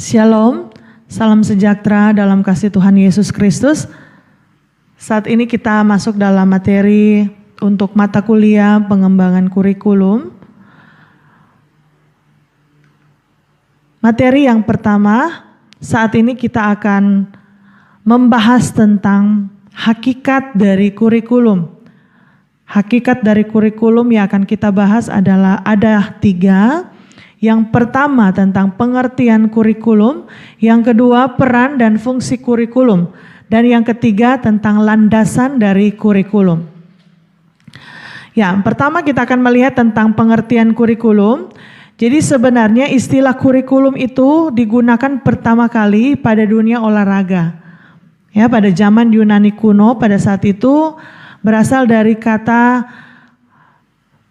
Shalom, salam sejahtera dalam kasih Tuhan Yesus Kristus. Saat ini kita masuk dalam materi untuk mata kuliah pengembangan kurikulum. Materi yang pertama, saat ini kita akan membahas tentang hakikat dari kurikulum. Hakikat dari kurikulum yang akan kita bahas adalah ada 3. Yang pertama tentang pengertian kurikulum, yang kedua peran dan fungsi kurikulum, dan yang ketiga tentang landasan dari kurikulum. Ya, pertama kita akan melihat tentang pengertian kurikulum. Jadi sebenarnya istilah kurikulum itu digunakan pertama kali pada dunia olahraga. Ya, pada zaman Yunani kuno pada saat itu berasal dari kata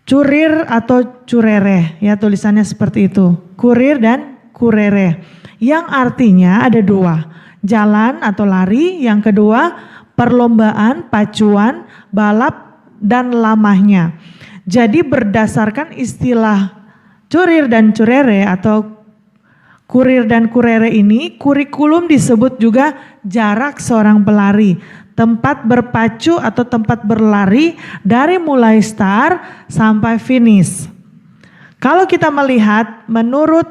curir atau curere, ya tulisannya seperti itu. Kurir dan kurere. Yang artinya ada 2, jalan atau lari, yang kedua perlombaan, pacuan, balap dan lamahnya. Jadi berdasarkan istilah curir dan curere atau kurir dan kurere ini, kurikulum disebut juga jarak seorang pelari, tempat berpacu atau tempat berlari dari mulai start sampai finish. Kalau kita melihat menurut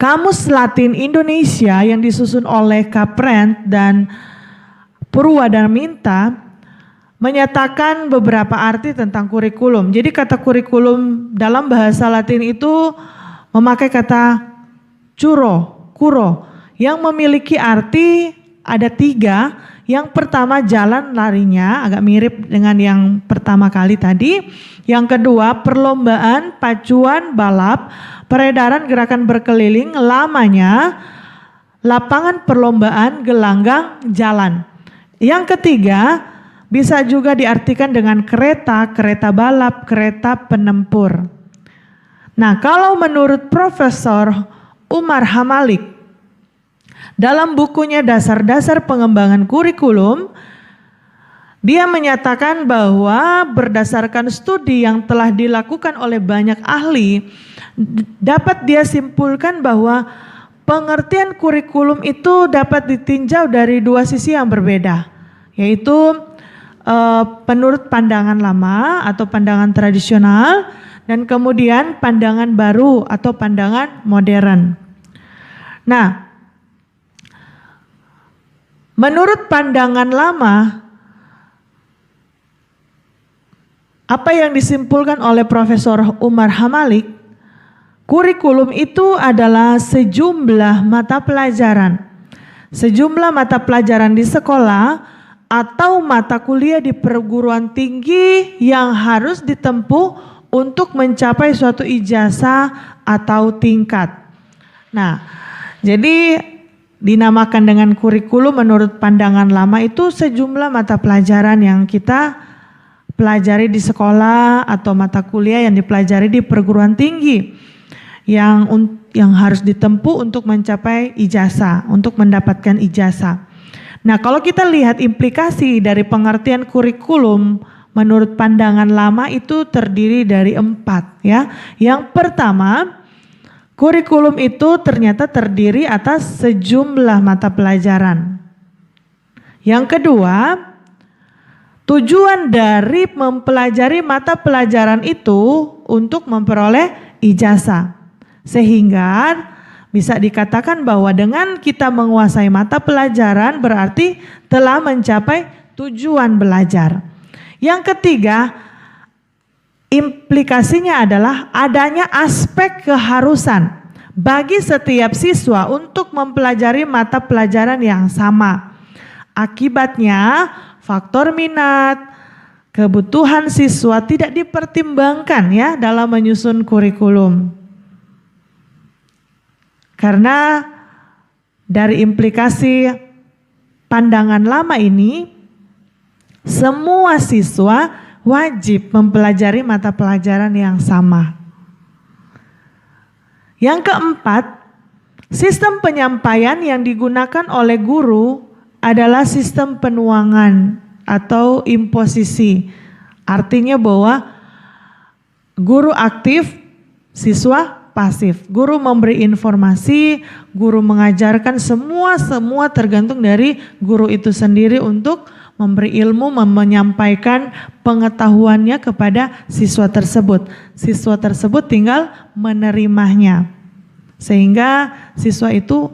Kamus Latin Indonesia yang disusun oleh Kaprent dan Purwadarminta menyatakan beberapa arti tentang kurikulum. Jadi kata kurikulum dalam bahasa Latin itu memakai kata kuro yang memiliki arti ada 3. Yang pertama jalan larinya, agak mirip dengan yang pertama kali tadi. Yang kedua perlombaan, pacuan, balap, peredaran gerakan berkeliling, lamanya, lapangan perlombaan, gelanggang, jalan. Yang ketiga bisa juga diartikan dengan kereta, kereta balap, kereta penempur. Nah, kalau menurut Profesor Umar Hamalik dalam bukunya Dasar-Dasar Pengembangan Kurikulum, dia menyatakan bahwa berdasarkan studi yang telah dilakukan oleh banyak ahli, dapat dia simpulkan bahwa pengertian kurikulum itu dapat ditinjau dari 2 sisi yang berbeda, yaitu menurut pandangan lama atau pandangan tradisional, dan kemudian pandangan baru atau pandangan modern. Nah, menurut pandangan lama, apa yang disimpulkan oleh Profesor Umar Hamalik, kurikulum itu adalah sejumlah mata pelajaran. Sejumlah mata pelajaran di sekolah atau mata kuliah di perguruan tinggi yang harus ditempuh untuk mencapai suatu ijazah atau tingkat. Nah, jadi dinamakan dengan kurikulum menurut pandangan lama itu sejumlah mata pelajaran yang kita pelajari di sekolah atau mata kuliah yang dipelajari di perguruan tinggi yang harus ditempuh untuk mencapai ijazah, untuk mendapatkan ijazah. Nah, kalau kita lihat implikasi dari pengertian kurikulum menurut pandangan lama itu terdiri dari 4 ya. Yang pertama, kurikulum itu ternyata terdiri atas sejumlah mata pelajaran. Yang kedua, tujuan dari mempelajari mata pelajaran itu untuk memperoleh ijazah. Sehingga bisa dikatakan bahwa dengan kita menguasai mata pelajaran berarti telah mencapai tujuan belajar. Yang ketiga, implikasinya adalah adanya aspek keharusan bagi setiap siswa untuk mempelajari mata pelajaran yang sama. Akibatnya, faktor minat, kebutuhan siswa tidak dipertimbangkan ya dalam menyusun kurikulum. Karena dari implikasi pandangan lama ini, semua siswa wajib mempelajari mata pelajaran yang sama. Yang keempat, sistem penyampaian yang digunakan oleh guru adalah sistem penuangan atau imposisi. Artinya bahwa guru aktif, siswa pasif. Guru memberi informasi, guru mengajarkan, semua tergantung dari guru itu sendiri untuk memberi ilmu, menyampaikan pengetahuannya kepada siswa tersebut. Siswa tersebut tinggal menerimanya. Sehingga siswa itu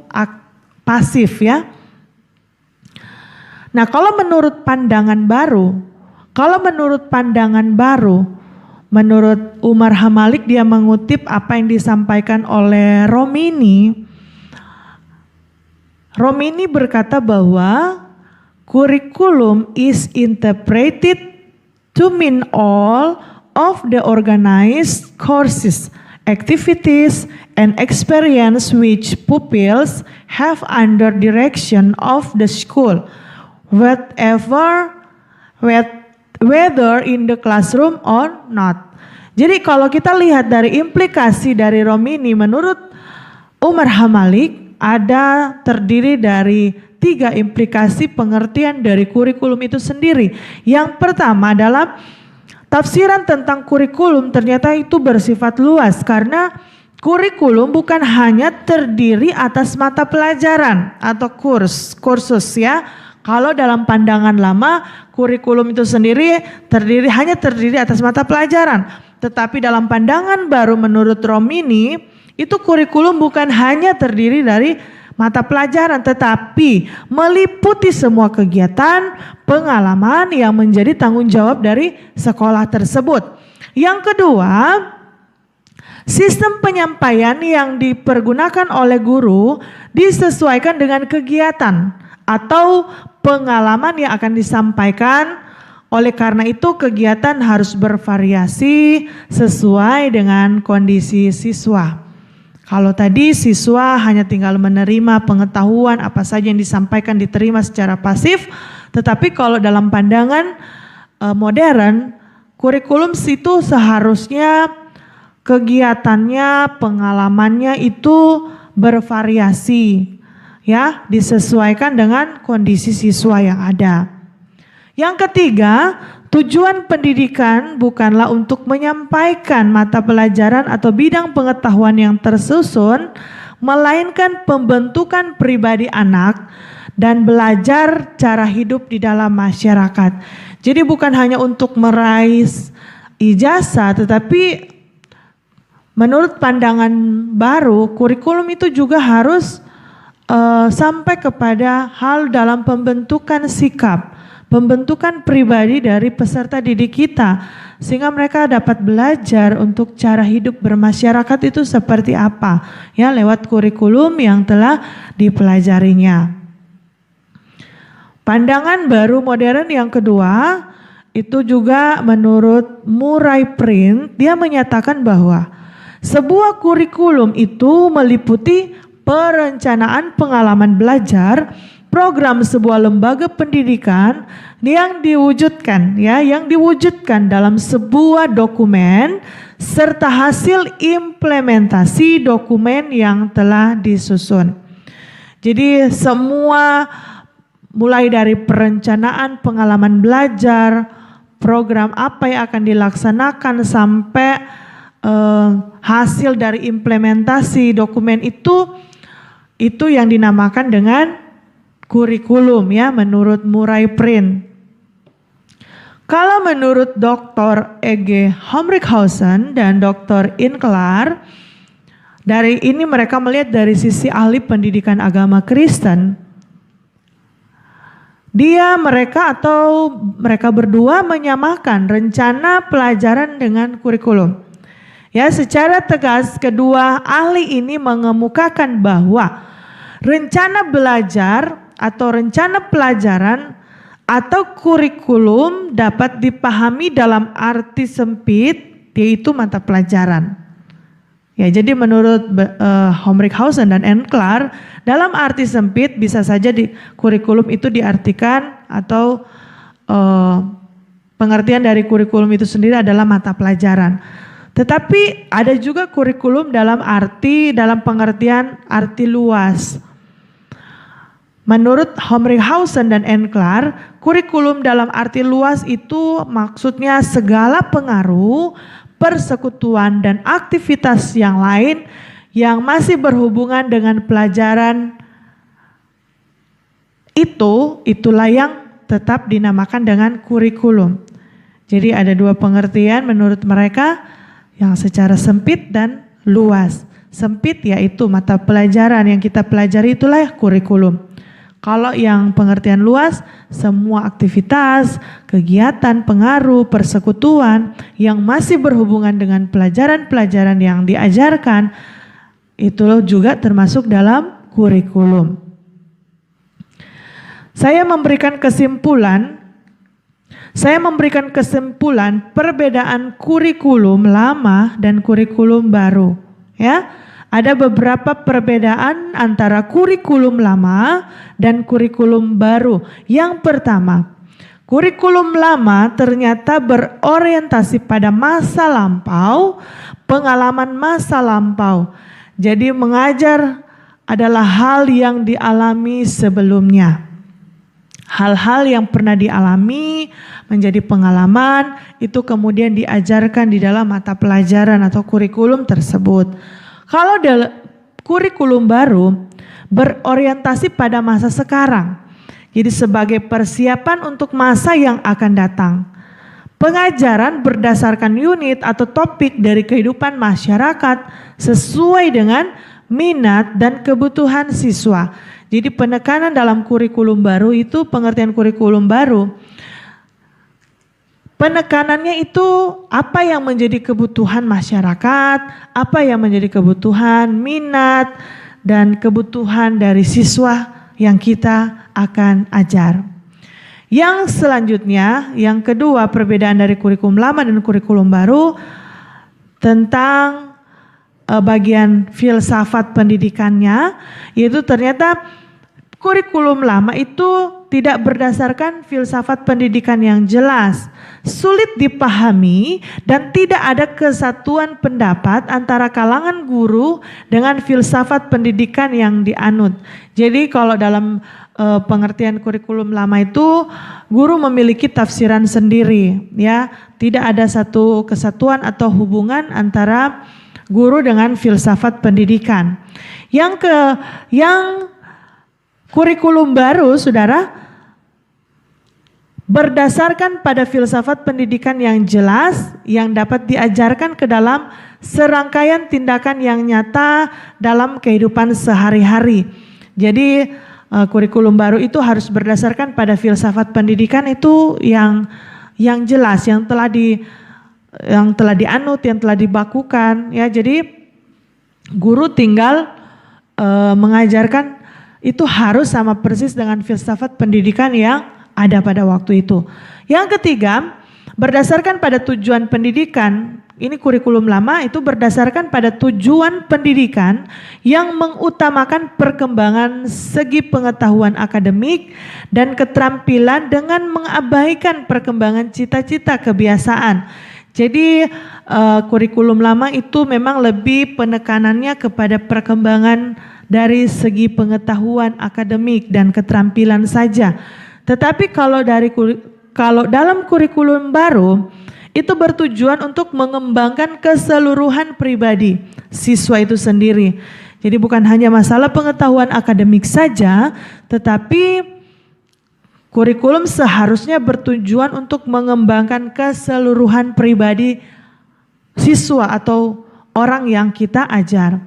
pasif ya. Nah, kalau menurut pandangan baru, menurut Umar Hamalik, dia mengutip apa yang disampaikan oleh Romini. Romini berkata bahwa curriculum is interpreted to mean all of the organized courses, activities, and experience which pupils have under direction of the school, whether in the classroom or not. Jadi kalau kita lihat dari implikasi dari Romini, menurut Umar Hamalik ada terdiri dari 3 implikasi pengertian dari kurikulum itu sendiri. Yang pertama adalah tafsiran tentang kurikulum ternyata itu bersifat luas, karena kurikulum bukan hanya terdiri atas mata pelajaran atau kursus ya. Kalau dalam pandangan lama, kurikulum itu sendiri hanya terdiri atas mata pelajaran. Tetapi dalam pandangan baru menurut Romini, itu kurikulum bukan hanya terdiri dari mata pelajaran, tetapi meliputi semua kegiatan, pengalaman yang menjadi tanggung jawab dari sekolah tersebut. Yang kedua, sistem penyampaian yang dipergunakan oleh guru disesuaikan dengan kegiatan atau pengalaman yang akan disampaikan. Oleh karena itu kegiatan harus bervariasi sesuai dengan kondisi siswa. Kalau tadi siswa hanya tinggal menerima pengetahuan apa saja yang disampaikan diterima secara pasif, tetapi kalau dalam pandangan modern, kurikulum itu seharusnya kegiatannya, pengalamannya itu bervariasi, ya, disesuaikan dengan kondisi siswa yang ada. Yang ketiga, tujuan pendidikan bukanlah untuk menyampaikan mata pelajaran atau bidang pengetahuan yang tersusun, melainkan pembentukan pribadi anak dan belajar cara hidup di dalam masyarakat. Jadi bukan hanya untuk meraih ijazah, tetapi menurut pandangan baru, kurikulum itu juga harus sampai kepada hal dalam pembentukan sikap, pembentukan pribadi dari peserta didik kita, sehingga mereka dapat belajar untuk cara hidup bermasyarakat itu seperti apa, ya, lewat kurikulum yang telah dipelajarinya. Pandangan baru modern yang kedua itu juga menurut Murray Print, dia menyatakan bahwa sebuah kurikulum itu meliputi perencanaan pengalaman belajar, program sebuah lembaga pendidikan yang diwujudkan dalam sebuah dokumen serta hasil implementasi dokumen yang telah disusun. Jadi semua mulai dari perencanaan pengalaman belajar, program apa yang akan dilaksanakan sampai hasil dari implementasi dokumen itu yang dinamakan dengan kurikulum, ya, menurut Murray Print. Kalau menurut Dr. E.G. Homrichhausen dan Dr. Inklar, dari ini mereka melihat dari sisi ahli pendidikan agama Kristen, mereka berdua menyamakan rencana pelajaran dengan kurikulum. Ya, secara tegas kedua ahli ini mengemukakan bahwa rencana belajar atau rencana pelajaran atau kurikulum dapat dipahami dalam arti sempit, yaitu mata pelajaran. Ya, jadi menurut Homrichhausen dan Enklar, dalam arti sempit bisa saja kurikulum itu diartikan atau pengertian dari kurikulum itu sendiri adalah mata pelajaran. Tetapi ada juga kurikulum dalam pengertian arti luas. Menurut Homrichhausen dan Enklar, kurikulum dalam arti luas itu maksudnya segala pengaruh, persekutuan, dan aktivitas yang lain yang masih berhubungan dengan pelajaran itulah yang tetap dinamakan dengan kurikulum. Jadi ada dua pengertian menurut mereka, yang secara sempit dan luas. Sempit yaitu mata pelajaran yang kita pelajari itulah kurikulum. Kalau yang pengertian luas, semua aktivitas, kegiatan, pengaruh, persekutuan yang masih berhubungan dengan pelajaran-pelajaran yang diajarkan, itu juga termasuk dalam kurikulum. Saya memberikan kesimpulan perbedaan kurikulum lama dan kurikulum baru. Ya, ada beberapa perbedaan antara kurikulum lama dan kurikulum baru. Yang pertama, kurikulum lama ternyata berorientasi pada masa lampau, pengalaman masa lampau. Jadi mengajar adalah hal yang dialami sebelumnya. Hal-hal yang pernah dialami menjadi pengalaman, itu kemudian diajarkan di dalam mata pelajaran atau kurikulum tersebut. Kalau kurikulum baru berorientasi pada masa sekarang, jadi sebagai persiapan untuk masa yang akan datang. Pengajaran berdasarkan unit atau topik dari kehidupan masyarakat sesuai dengan minat dan kebutuhan siswa. Jadi penekanan dalam kurikulum baru itu, pengertian kurikulum baru, penekanannya itu apa yang menjadi kebutuhan masyarakat, apa yang menjadi kebutuhan, minat, dan kebutuhan dari siswa yang kita akan ajar. Yang selanjutnya, yang kedua perbedaan dari kurikulum lama dan kurikulum baru tentang bagian filsafat pendidikannya, yaitu ternyata kurikulum lama itu tidak berdasarkan filsafat pendidikan yang jelas, sulit dipahami, dan tidak ada kesatuan pendapat antara kalangan guru dengan filsafat pendidikan yang dianut. Jadi kalau dalam pengertian kurikulum lama itu guru memiliki tafsiran sendiri, ya, tidak ada satu kesatuan atau hubungan antara guru dengan filsafat pendidikan. Yang kurikulum baru, saudara, berdasarkan pada filsafat pendidikan yang jelas yang dapat diajarkan ke dalam serangkaian tindakan yang nyata dalam kehidupan sehari-hari. Jadi kurikulum baru itu harus berdasarkan pada filsafat pendidikan itu yang jelas, yang telah dianut, yang telah dibakukan, ya. Jadi guru tinggal mengajarkan itu harus sama persis dengan filsafat pendidikan yang ada pada waktu itu. Yang ketiga, berdasarkan pada tujuan pendidikan, ini kurikulum lama itu berdasarkan pada tujuan pendidikan yang mengutamakan perkembangan segi pengetahuan akademik dan keterampilan dengan mengabaikan perkembangan cita-cita kebiasaan. Jadi kurikulum lama itu memang lebih penekanannya kepada perkembangan dari segi pengetahuan akademik dan keterampilan saja. Tetapi kalau dalam kurikulum baru itu bertujuan untuk mengembangkan keseluruhan pribadi siswa itu sendiri. Jadi bukan hanya masalah pengetahuan akademik saja, tetapi kurikulum seharusnya bertujuan untuk mengembangkan keseluruhan pribadi siswa atau orang yang kita ajar.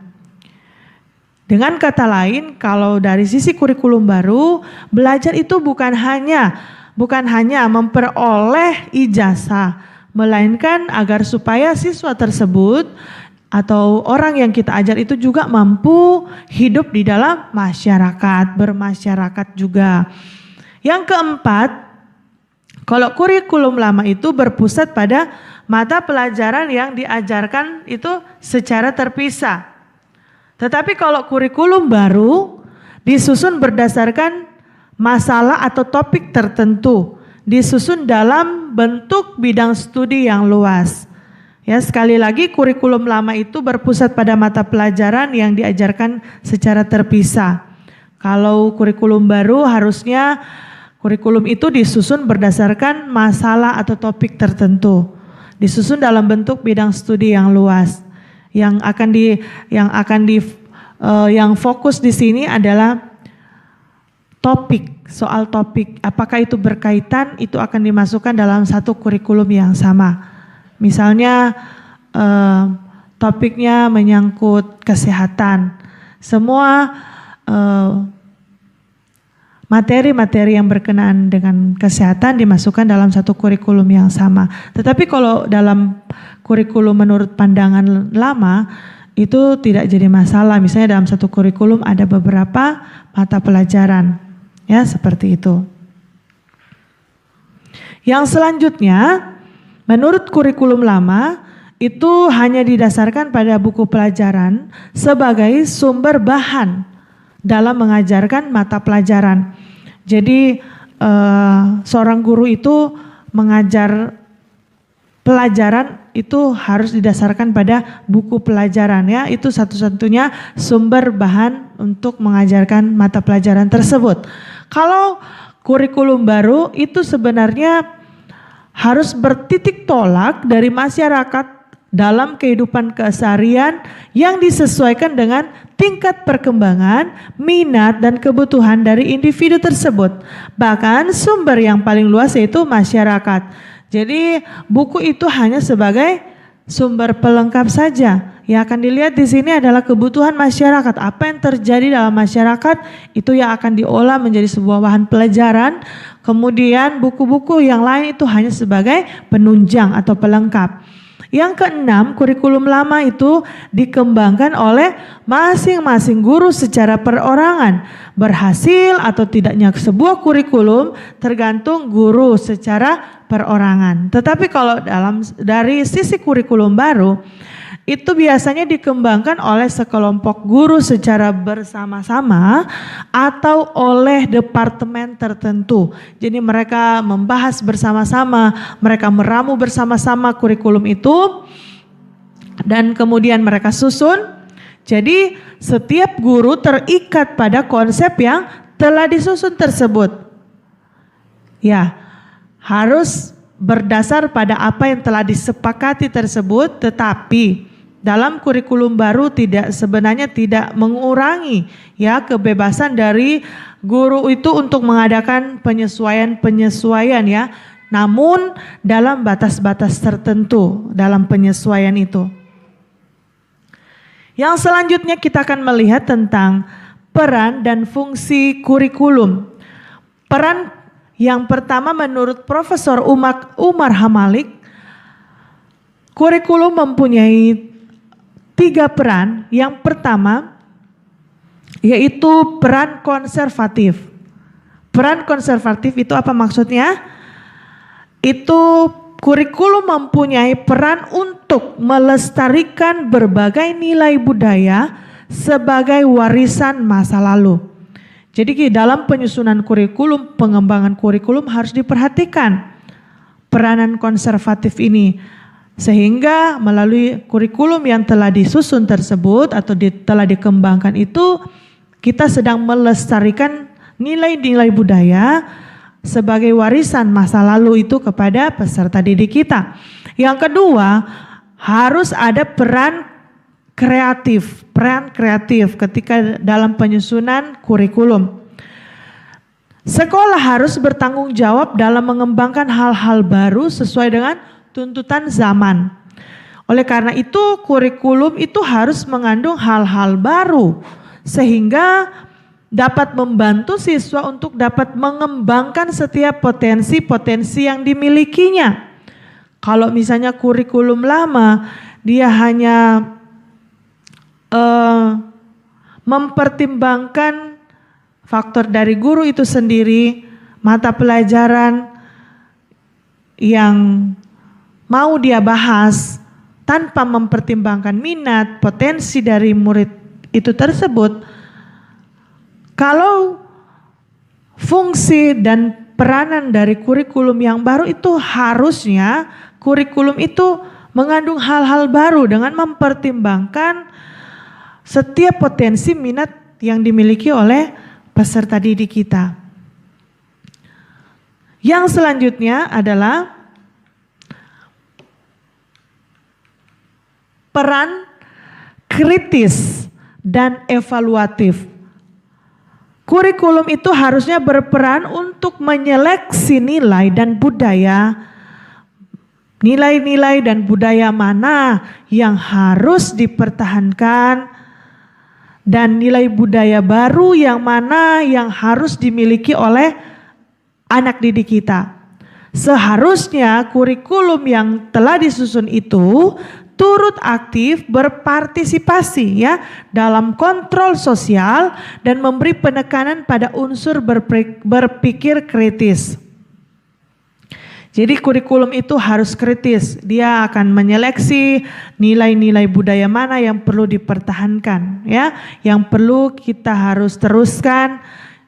Dengan kata lain, kalau dari sisi kurikulum baru, belajar itu bukan hanya memperoleh ijazah, melainkan agar supaya siswa tersebut atau orang yang kita ajar itu juga mampu hidup di dalam masyarakat, bermasyarakat juga. Yang keempat, kalau kurikulum lama itu berpusat pada mata pelajaran yang diajarkan itu secara terpisah. Tetapi kalau kurikulum baru disusun berdasarkan masalah atau topik tertentu, disusun dalam bentuk bidang studi yang luas. Ya, sekali lagi kurikulum lama itu berpusat pada mata pelajaran yang diajarkan secara terpisah. Kalau kurikulum baru harusnya kurikulum itu disusun berdasarkan masalah atau topik tertentu. disusun dalam bentuk bidang studi yang luas. Yang fokus di sini adalah topik, soal topik. Apakah itu berkaitan, itu akan dimasukkan dalam satu kurikulum yang sama. Misalnya topiknya menyangkut kesehatan. Semua materi-materi yang berkenaan dengan kesehatan dimasukkan dalam satu kurikulum yang sama. Tetapi kalau dalam kurikulum menurut pandangan lama itu tidak jadi masalah. Misalnya dalam satu kurikulum ada beberapa mata pelajaran, ya seperti itu. Yang selanjutnya, menurut kurikulum lama itu hanya didasarkan pada buku pelajaran sebagai sumber bahan dalam mengajarkan mata pelajaran. Jadi seorang guru itu mengajar pelajaran itu harus didasarkan pada buku pelajaran, ya. Itu satu-satunya sumber bahan untuk mengajarkan mata pelajaran tersebut. Kalau kurikulum baru itu sebenarnya harus bertitik tolak dari masyarakat dalam kehidupan keseharian yang disesuaikan dengan tingkat perkembangan, minat, dan kebutuhan dari individu tersebut. Bahkan sumber yang paling luas yaitu masyarakat. Jadi buku itu hanya sebagai sumber pelengkap saja. Yang akan dilihat di sini adalah kebutuhan masyarakat. Apa yang terjadi dalam masyarakat itu yang akan diolah menjadi sebuah bahan pelajaran. Kemudian buku-buku yang lain itu hanya sebagai penunjang atau pelengkap. Yang keenam, kurikulum lama itu dikembangkan oleh masing-masing guru secara perorangan. Berhasil atau tidaknya sebuah kurikulum tergantung guru secara perorangan. Tetapi kalau dari sisi kurikulum baru, itu biasanya dikembangkan oleh sekelompok guru secara bersama-sama atau oleh departemen tertentu. Jadi mereka membahas bersama-sama, mereka meramu bersama-sama kurikulum itu dan kemudian mereka susun. Jadi setiap guru terikat pada konsep yang telah disusun tersebut. Ya, harus berdasar pada apa yang telah disepakati tersebut, tetapi dalam kurikulum baru sebenarnya tidak mengurangi ya kebebasan dari guru itu untuk mengadakan penyesuaian ya, namun dalam batas-batas tertentu dalam penyesuaian itu. Yang selanjutnya kita akan melihat tentang peran dan fungsi kurikulum. Peran yang pertama menurut Profesor Umar Hamalik, kurikulum mempunyai 3 peran. Yang pertama yaitu peran konservatif. Peran konservatif itu apa maksudnya? Itu kurikulum mempunyai peran untuk melestarikan berbagai nilai budaya sebagai warisan masa lalu. Jadi dalam penyusunan kurikulum, pengembangan kurikulum harus diperhatikan peranan konservatif ini. Sehingga melalui kurikulum yang telah disusun tersebut atau telah dikembangkan itu, kita sedang melestarikan nilai-nilai budaya sebagai warisan masa lalu itu kepada peserta didik kita. Yang kedua, harus ada peran kreatif ketika dalam penyusunan kurikulum. Sekolah harus bertanggung jawab dalam mengembangkan hal-hal baru sesuai dengan tuntutan zaman. Oleh karena itu kurikulum itu harus mengandung hal-hal baru sehingga dapat membantu siswa untuk dapat mengembangkan setiap potensi-potensi yang dimilikinya. Kalau misalnya kurikulum lama dia hanya mempertimbangkan faktor dari guru itu sendiri, mata pelajaran yang mau dia bahas tanpa mempertimbangkan minat, potensi dari murid itu tersebut. Kalau fungsi dan peranan dari kurikulum yang baru itu harusnya kurikulum itu mengandung hal-hal baru dengan mempertimbangkan setiap potensi minat yang dimiliki oleh peserta didik kita. Yang selanjutnya adalah peran kritis dan evaluatif. Kurikulum itu harusnya berperan untuk menyeleksi nilai dan budaya, nilai-nilai dan budaya mana yang harus dipertahankan, dan nilai budaya baru yang mana yang harus dimiliki oleh anak didik kita. Seharusnya kurikulum yang telah disusun itu turut aktif berpartisipasi ya dalam kontrol sosial dan memberi penekanan pada unsur berpikir kritis. Jadi kurikulum itu harus kritis, dia akan menyeleksi nilai-nilai budaya mana yang perlu dipertahankan ya, yang perlu kita harus teruskan,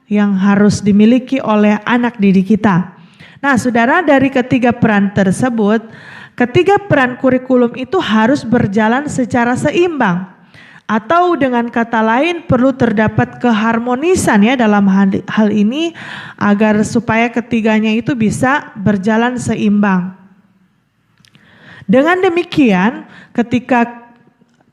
yang harus dimiliki oleh anak didik kita. Nah, saudara, dari ketiga peran tersebut, ketiga peran kurikulum itu harus berjalan secara seimbang, atau dengan kata lain perlu terdapat keharmonisan ya dalam hal ini agar supaya ketiganya itu bisa berjalan seimbang. Dengan demikian, ketika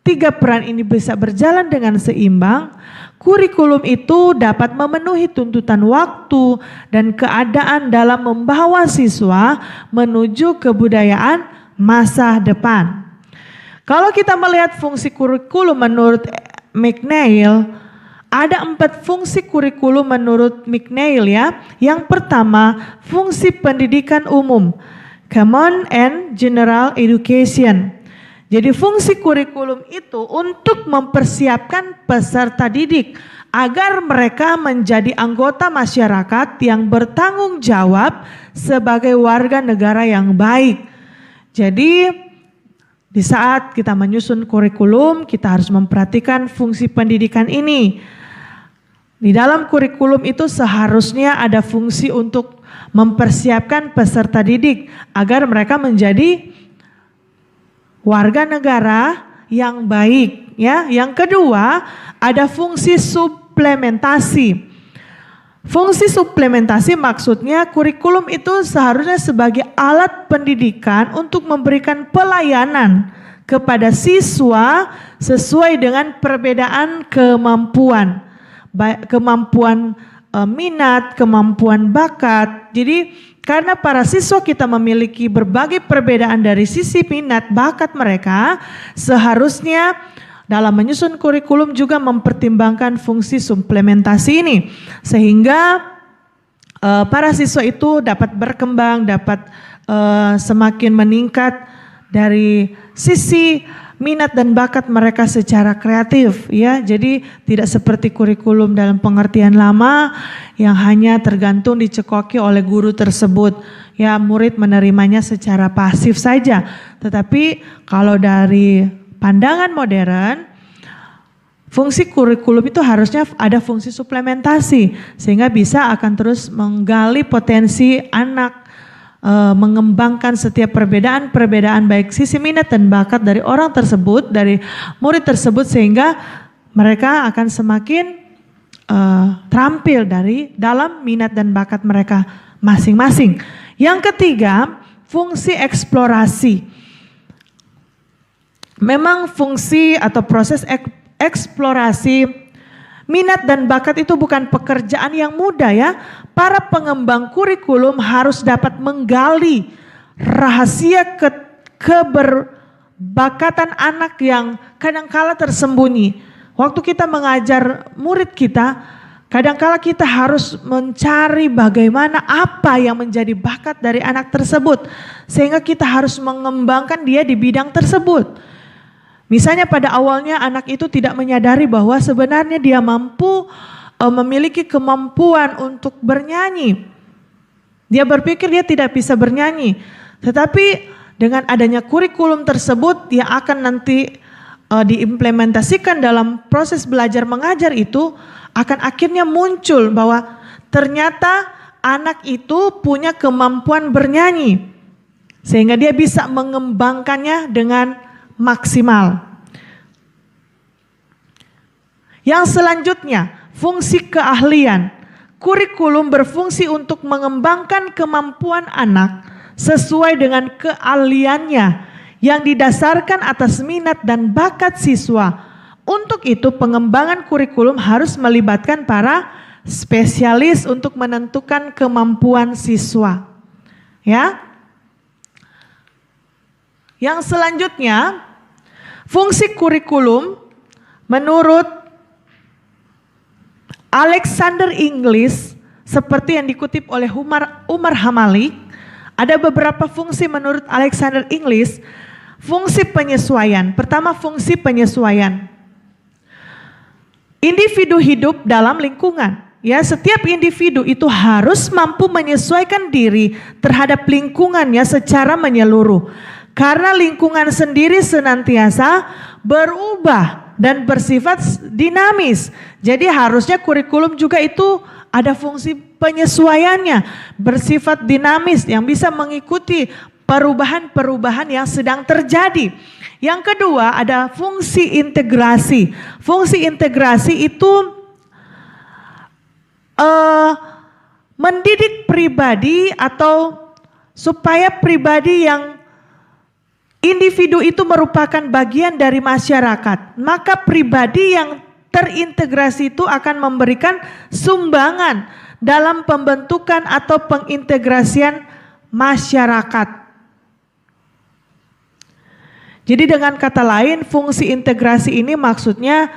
tiga peran ini bisa berjalan dengan seimbang, kurikulum itu dapat memenuhi tuntutan waktu dan keadaan dalam membawa siswa menuju kebudayaan masa depan. Kalau kita melihat fungsi kurikulum menurut McNeil, ada 4 fungsi kurikulum menurut McNeil ya. Yang pertama, fungsi pendidikan umum, Common and General Education. Jadi fungsi kurikulum itu untuk mempersiapkan peserta didik agar mereka menjadi anggota masyarakat yang bertanggung jawab sebagai warga negara yang baik. Jadi di saat kita menyusun kurikulum, kita harus memperhatikan fungsi pendidikan ini. Di dalam kurikulum itu seharusnya ada fungsi untuk mempersiapkan peserta didik agar mereka menjadi warga negara yang baik ya. Yang kedua, ada fungsi suplementasi. Fungsi suplementasi maksudnya kurikulum itu seharusnya sebagai alat pendidikan untuk memberikan pelayanan kepada siswa sesuai dengan perbedaan kemampuan, kemampuan minat, kemampuan bakat. Jadi karena para siswa kita memiliki berbagai perbedaan dari sisi minat bakat mereka, seharusnya dalam menyusun kurikulum juga mempertimbangkan fungsi suplementasi ini. Sehingga para siswa itu dapat berkembang, dapat semakin meningkat dari sisi minat dan bakat mereka secara kreatif ya. Jadi tidak seperti kurikulum dalam pengertian lama yang hanya tergantung dicekoki oleh guru tersebut. Ya, murid menerimanya secara pasif saja. Tetapi kalau dari pandangan modern, fungsi kurikulum itu harusnya ada fungsi suplementasi sehingga bisa akan terus menggali potensi anak, mengembangkan setiap perbedaan baik sisi minat dan bakat dari orang tersebut, dari murid tersebut, sehingga mereka akan semakin terampil dari dalam minat dan bakat mereka masing-masing. Yang ketiga, fungsi eksplorasi. Memang fungsi atau proses eksplorasi minat dan bakat itu bukan pekerjaan yang mudah ya. Para pengembang kurikulum harus dapat menggali rahasia keberbakatan anak yang kadangkala tersembunyi. Waktu kita mengajar murid kita, kadangkala kita harus mencari bagaimana apa yang menjadi bakat dari anak tersebut. Sehingga kita harus mengembangkan dia di bidang tersebut. Misalnya pada awalnya anak itu tidak menyadari bahwa sebenarnya dia mampu memiliki kemampuan untuk bernyanyi. Dia berpikir dia tidak bisa bernyanyi. Tetapi dengan adanya kurikulum tersebut dia akan nanti diimplementasikan dalam proses belajar mengajar itu, akan akhirnya muncul bahwa ternyata anak itu punya kemampuan bernyanyi. Sehingga dia bisa mengembangkannya dengan maksimal. Yang selanjutnya, fungsi keahlian. Kurikulum berfungsi untuk mengembangkan kemampuan anak sesuai dengan keahliannya yang didasarkan atas minat dan bakat siswa. Untuk itu pengembangan kurikulum harus melibatkan para spesialis untuk menentukan kemampuan siswa. Ya. Yang selanjutnya, fungsi kurikulum menurut Alexander Inglis seperti yang dikutip oleh Umar Hamalik, ada beberapa fungsi menurut Alexander Inglis. Fungsi penyesuaian. Pertama, fungsi penyesuaian. Individu hidup dalam lingkungan. Ya, setiap individu itu harus mampu menyesuaikan diri terhadap lingkungannya secara menyeluruh. Karena lingkungan sendiri senantiasa berubah dan bersifat dinamis. Jadi harusnya kurikulum juga itu ada fungsi penyesuaiannya, bersifat dinamis yang bisa mengikuti perubahan-perubahan yang sedang terjadi. Yang kedua ada fungsi integrasi. Fungsi integrasi itu mendidik pribadi atau supaya pribadi yang individu itu merupakan bagian dari masyarakat. Maka pribadi yang terintegrasi itu akan memberikan sumbangan dalam pembentukan atau pengintegrasian masyarakat. Jadi dengan kata lain, fungsi integrasi ini maksudnya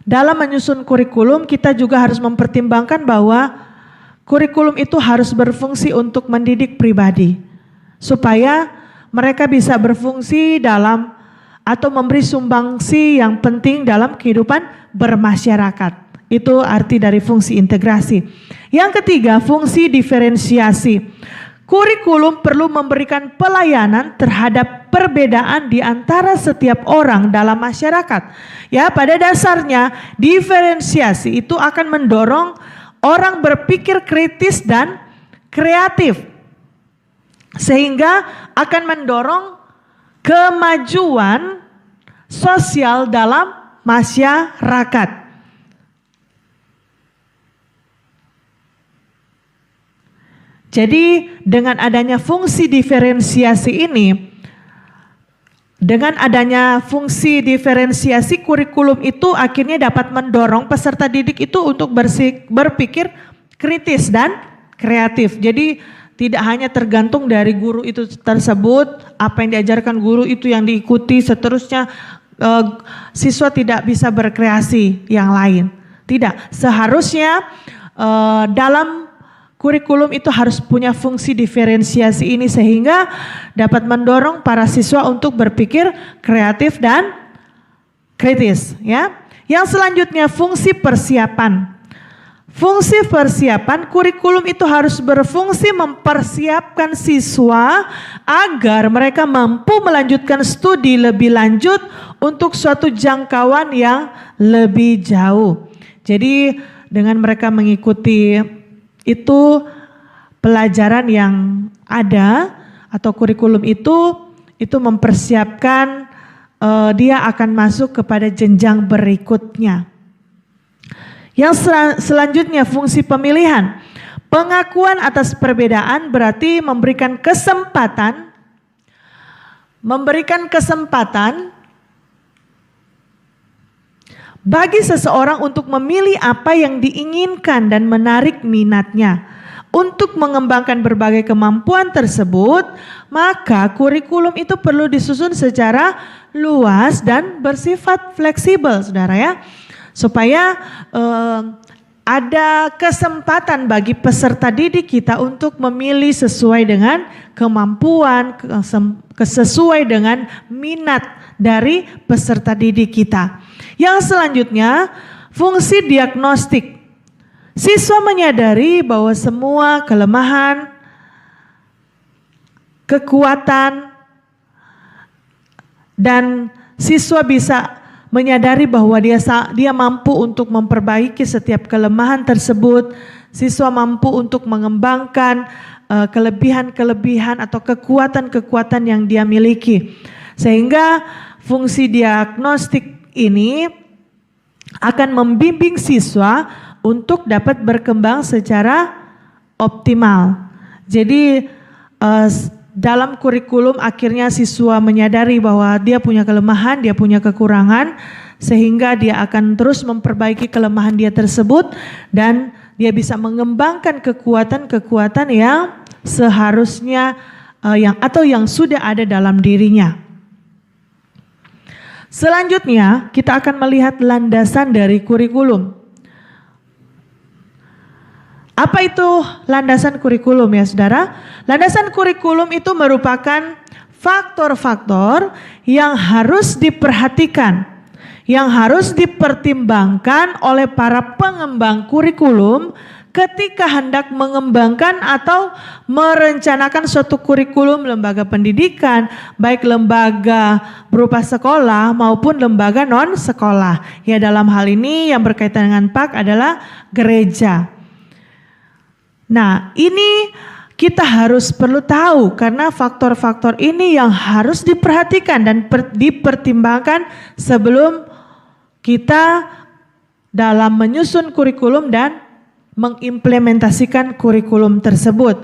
dalam menyusun kurikulum kita juga harus mempertimbangkan bahwa kurikulum itu harus berfungsi untuk mendidik pribadi supaya mereka bisa berfungsi dalam atau memberi sumbangsi yang penting dalam kehidupan bermasyarakat. Itu arti dari fungsi integrasi. Yang ketiga, fungsi diferensiasi. Kurikulum perlu memberikan pelayanan terhadap perbedaan di antara setiap orang dalam masyarakat. Ya, pada dasarnya diferensiasi itu akan mendorong orang berpikir kritis dan kreatif. Sehingga akan mendorong kemajuan sosial dalam masyarakat. Jadi dengan adanya fungsi diferensiasi ini, dengan adanya fungsi diferensiasi kurikulum itu akhirnya dapat mendorong peserta didik itu untuk berpikir kritis dan kreatif. Jadi tidak hanya tergantung dari guru itu tersebut, apa yang diajarkan guru itu yang diikuti, seterusnya siswa tidak bisa berkreasi yang lain. Tidak, seharusnya dalam kurikulum itu harus punya fungsi diferensiasi ini sehingga dapat mendorong para siswa untuk berpikir kreatif dan kritis. Ya. Yang selanjutnya fungsi persiapan. Fungsi persiapan, kurikulum itu harus berfungsi mempersiapkan siswa agar mereka mampu melanjutkan studi lebih lanjut untuk suatu jangkauan yang lebih jauh. Jadi dengan mereka mengikuti itu pelajaran yang ada atau kurikulum itu mempersiapkan dia akan masuk kepada jenjang berikutnya. Yang selanjutnya fungsi pemilihan. Pengakuan atas perbedaan berarti memberikan kesempatan bagi seseorang untuk memilih apa yang diinginkan dan menarik minatnya. Untuk mengembangkan berbagai kemampuan tersebut, maka kurikulum itu perlu disusun secara luas dan bersifat fleksibel, saudara ya. Supaya ada kesempatan bagi peserta didik kita untuk memilih sesuai dengan kemampuan, sesuai dengan minat dari peserta didik kita. Yang selanjutnya, fungsi diagnostik. Siswa menyadari bahwa semua kelemahan, kekuatan, dan siswa bisa menyadari bahwa dia mampu untuk memperbaiki setiap kelemahan tersebut. Siswa mampu untuk mengembangkan kelebihan-kelebihan atau kekuatan-kekuatan yang dia miliki. Sehingga fungsi diagnostik ini akan membimbing siswa untuk dapat berkembang secara optimal. Jadi dalam kurikulum akhirnya siswa menyadari bahwa dia punya kelemahan, dia punya kekurangan, sehingga dia akan terus memperbaiki kelemahan dia tersebut dan dia bisa mengembangkan kekuatan-kekuatan yang seharusnya yang sudah ada dalam dirinya. Selanjutnya kita akan melihat landasan dari kurikulum. Apa itu landasan kurikulum ya saudara? Landasan kurikulum itu merupakan faktor-faktor yang harus diperhatikan, yang harus dipertimbangkan oleh para pengembang kurikulum ketika hendak mengembangkan atau merencanakan suatu kurikulum lembaga pendidikan, baik lembaga berupa sekolah maupun lembaga non sekolah. Ya, dalam hal ini yang berkaitan dengan PAK adalah gereja. Nah, ini kita harus perlu tahu karena faktor-faktor ini yang harus diperhatikan dan dipertimbangkan sebelum kita dalam menyusun kurikulum dan mengimplementasikan kurikulum tersebut.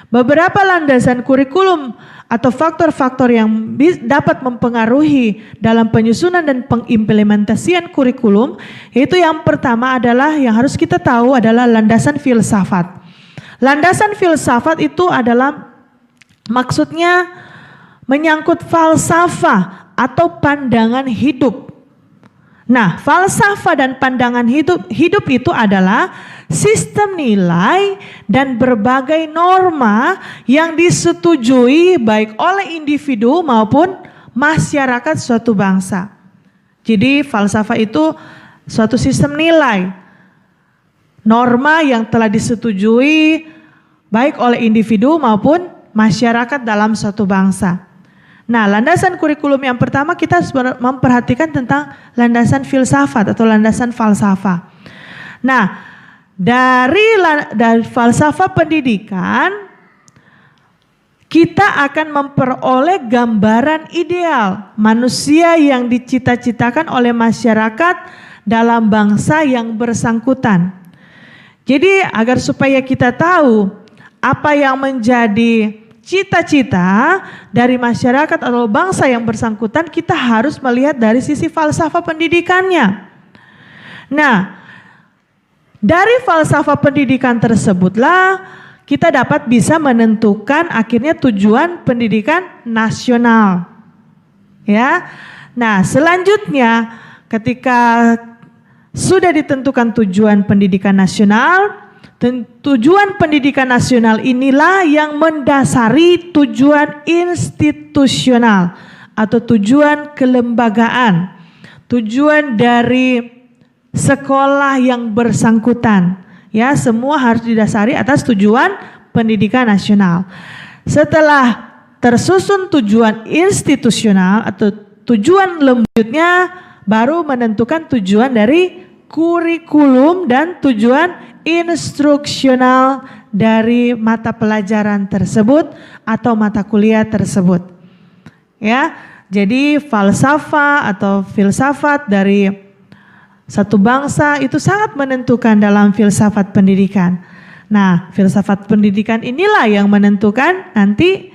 Beberapa landasan kurikulum atau faktor-faktor yang dapat mempengaruhi dalam penyusunan dan pengimplementasian kurikulum, yaitu yang pertama adalah yang harus kita tahu adalah landasan filsafat. Landasan filsafat itu adalah maksudnya menyangkut falsafah atau pandangan hidup. Nah, falsafah dan pandangan hidup itu adalah sistem nilai dan berbagai norma yang disetujui baik oleh individu maupun masyarakat suatu bangsa. Jadi falsafah itu suatu sistem nilai, norma yang telah disetujui baik oleh individu maupun masyarakat dalam suatu bangsa. Nah, landasan kurikulum yang pertama kita harus memperhatikan tentang landasan filsafat atau landasan falsafah. Nah, dari falsafah pendidikan kita akan memperoleh gambaran ideal manusia yang dicita-citakan oleh masyarakat dalam bangsa yang bersangkutan. Jadi agar supaya kita tahu apa yang menjadi cita-cita dari masyarakat atau bangsa yang bersangkutan, kita harus melihat dari sisi falsafah pendidikannya. Nah, dari falsafah pendidikan tersebutlah kita dapat bisa menentukan akhirnya tujuan pendidikan nasional. Ya. Nah, selanjutnya ketika sudah ditentukan tujuan pendidikan nasional, tujuan pendidikan nasional inilah yang mendasari tujuan institusional atau tujuan kelembagaan, tujuan dari sekolah yang bersangkutan. Ya, semua harus didasari atas tujuan pendidikan nasional. Setelah tersusun tujuan institusional atau tujuan lanjutnya, baru menentukan tujuan dari kurikulum dan tujuan instruksional dari mata pelajaran tersebut atau mata kuliah tersebut. Ya, jadi falsafah atau filsafat dari satu bangsa itu sangat menentukan dalam filsafat pendidikan. Nah, filsafat pendidikan inilah yang menentukan nanti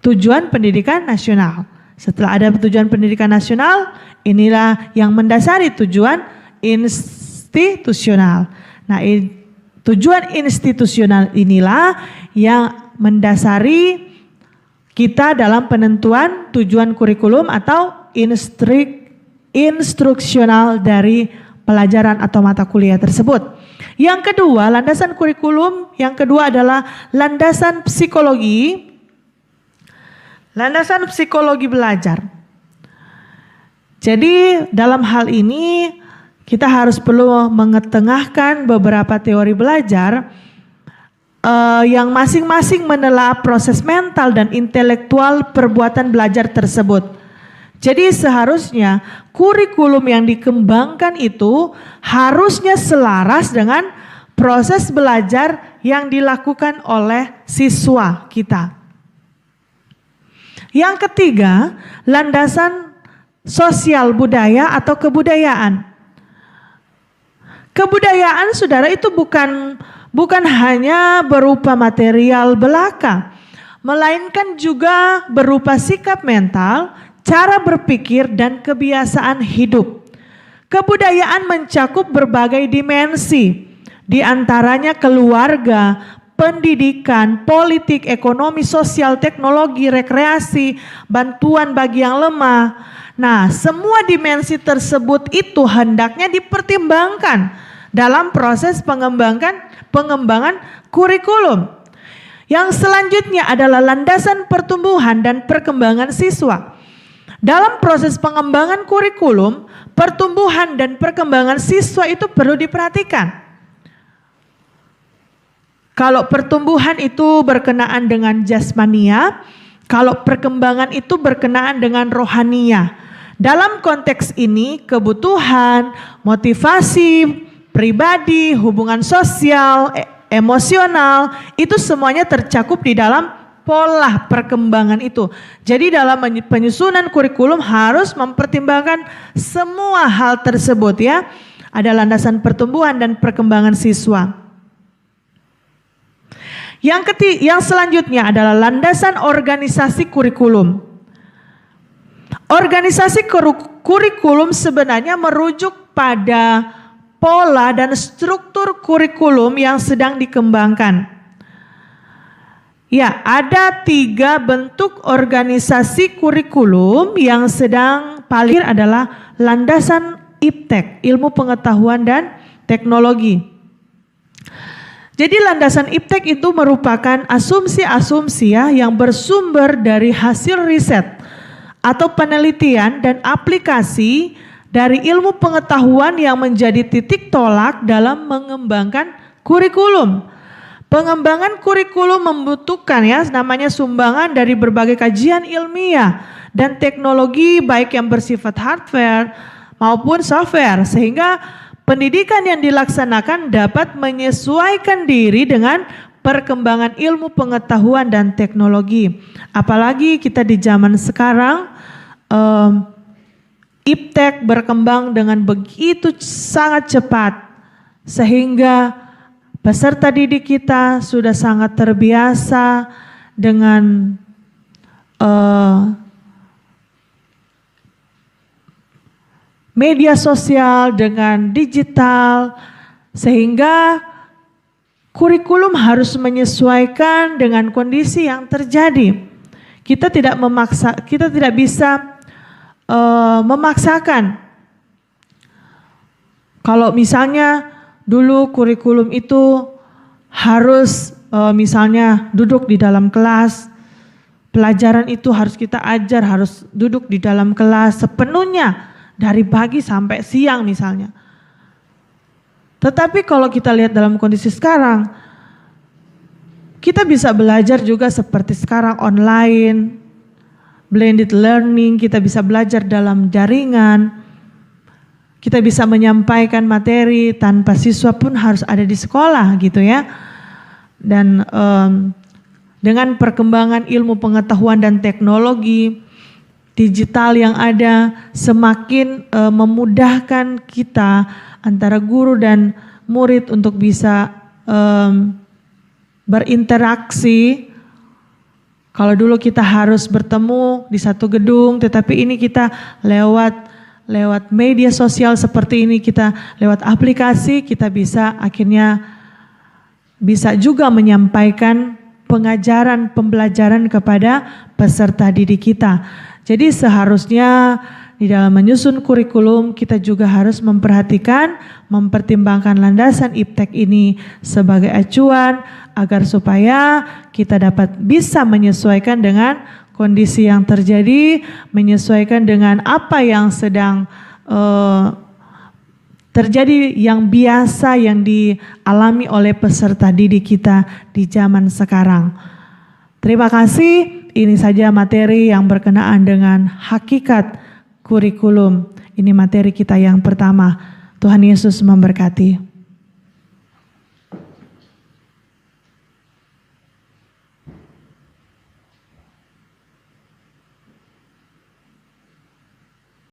tujuan pendidikan nasional. Setelah ada tujuan pendidikan nasional, inilah yang mendasari tujuan institusional. Nah, tujuan institusional inilah yang mendasari kita dalam penentuan tujuan kurikulum atau instruksional dari pelajaran atau mata kuliah tersebut. Yang kedua, landasan kurikulum yang kedua adalah landasan psikologi. Landasan psikologi belajar. Jadi dalam hal ini kita harus perlu mengetengahkan beberapa teori belajar yang masing-masing menelaah proses mental dan intelektual perbuatan belajar tersebut. Jadi seharusnya kurikulum yang dikembangkan itu harusnya selaras dengan proses belajar yang dilakukan oleh siswa kita. Yang ketiga, landasan sosial budaya atau kebudayaan. Kebudayaan saudara itu bukan hanya berupa material belaka. melainkan juga berupa sikap mental, cara berpikir, dan kebiasaan hidup. Kebudayaan mencakup berbagai dimensi, di antaranya keluarga, pendidikan, politik, ekonomi, sosial, teknologi, rekreasi, bantuan bagi yang lemah. Nah, semua dimensi tersebut itu hendaknya dipertimbangkan dalam proses pengembangan kurikulum. Yang selanjutnya adalah landasan pertumbuhan dan perkembangan siswa. Dalam proses pengembangan kurikulum, pertumbuhan dan perkembangan siswa itu perlu diperhatikan. Kalau pertumbuhan itu berkenaan dengan jasmania, kalau perkembangan itu berkenaan dengan rohania. Dalam konteks ini, kebutuhan, motivasi, pribadi, hubungan sosial, emosional, itu semuanya tercakup di dalam pola perkembangan itu. Jadi dalam penyusunan kurikulum harus mempertimbangkan semua hal tersebut ya. Ada landasan pertumbuhan dan perkembangan siswa. Yang selanjutnya adalah landasan organisasi kurikulum. Organisasi kurikulum sebenarnya merujuk pada pola dan struktur kurikulum yang sedang dikembangkan. Ya, ada 3 bentuk organisasi kurikulum yang sedang paling adalah landasan IPTEK, ilmu pengetahuan dan teknologi. Jadi landasan IPTEK itu merupakan asumsi-asumsi ya yang bersumber dari hasil riset atau penelitian dan aplikasi dari ilmu pengetahuan yang menjadi titik tolak dalam mengembangkan kurikulum. Pengembangan kurikulum membutuhkan ya namanya sumbangan dari berbagai kajian ilmiah dan teknologi baik yang bersifat hardware maupun software sehingga pendidikan yang dilaksanakan dapat menyesuaikan diri dengan perkembangan ilmu pengetahuan dan teknologi. Apalagi kita di zaman sekarang IPTEK berkembang dengan begitu sangat cepat sehingga peserta didik kita sudah sangat terbiasa dengan media sosial, dengan digital, sehingga kurikulum harus menyesuaikan dengan kondisi yang terjadi. Kita tidak bisa memaksakan. Kalau misalnya dulu kurikulum itu harus misalnya duduk di dalam kelas, pelajaran itu harus kita ajar, harus duduk di dalam kelas sepenuhnya dari pagi sampai siang misalnya. Tetapi kalau kita lihat dalam kondisi sekarang, kita bisa belajar juga seperti sekarang online, blended learning, kita bisa belajar dalam jaringan, kita bisa menyampaikan materi tanpa siswa pun harus ada di sekolah gitu ya. Dan dengan perkembangan ilmu pengetahuan dan teknologi digital yang ada semakin memudahkan kita antara guru dan murid untuk bisa berinteraksi. Kalau dulu kita harus bertemu di satu gedung, tetapi ini kita lewat media sosial seperti ini, kita lewat aplikasi, kita bisa akhirnya bisa juga menyampaikan pengajaran, pembelajaran kepada peserta didik kita. Jadi seharusnya di dalam menyusun kurikulum kita juga harus memperhatikan, mempertimbangkan landasan IPTEK ini sebagai acuan agar supaya kita dapat bisa menyesuaikan dengan kondisi yang terjadi, menyesuaikan dengan apa yang sedang terjadi yang biasa yang dialami oleh peserta didik kita di zaman sekarang. Terima kasih, ini saja materi yang berkenaan dengan hakikat kurikulum. Ini materi kita yang pertama. Tuhan Yesus memberkati.